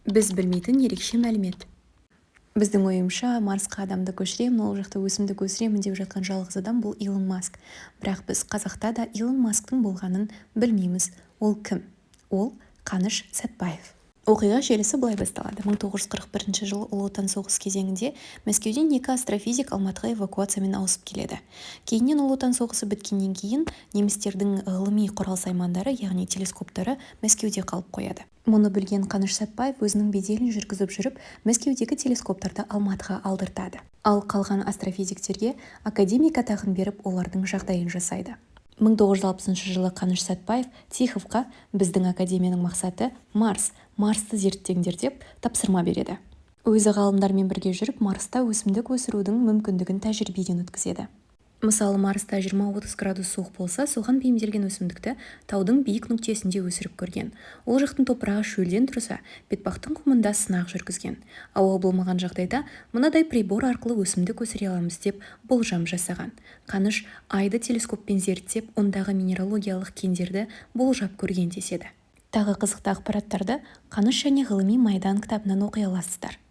Біз білмейтін ерекше мәлімет. Біздің ойымша, Марсқа адамды көшіремін, ол жақта өсімдік өсіремін деп жатқан жалғыз адам бұл Илон Маск. Бірақ біз қазақта да Илон Масктың болғанын білмейміз. Ол кім? Ол Қаныш Сәтпаев. Оқиға желісі былай басталады. 1941 жылы Ұлы Отан соғысы кезеңінде Мәскеуден екі астрофизик Алматыға эвакуациямен ауысып келеді. Кейіннен Ұлы Отан соғысы біткеннен кейін немістердің ғылыми құрал-саймандары, яғни телескоптары Мәскеуде қалып қояды. Мұны білген Қаныш Сәтпаев өзінің беделін жүргізіп жүріп, Мәскеудегі телескоптарды Алматыға алдыртады. Ал қалған астрофизиктерге академик атағын беріп, олардың жағдайын жасайды. 1960 жылы Қаныш Сәтпаев Тиховқа біздің академияның мақсаты Марсты зерттеңдер деп тапсырма береді. Өзі ғалымдармен бірге жүріп, Марста өсімдік өсірудің мүмкіндігін тәжірибеден өткізеді. Мысалы, Марста 20-30 градус суық болса, соған бейімделген өсімдікті таудың биік нүктесінде өсіріп көрген. Ол жақтың топырағы шөлден тұрса, бетпақтың құмында сынақ жүргізген. Ауа болмаған жағдайда мынадай прибор арқылы өсімдік өсіре аламыз деп болжам жасаған. Қаныш айды телескоппен зерттеп, ондағы минералогиялық кендерді болжап көрген деседі. Тағы қызықты ақпараттарды Қаныш және ғылыми майдан кітабынан оқи аласыздар.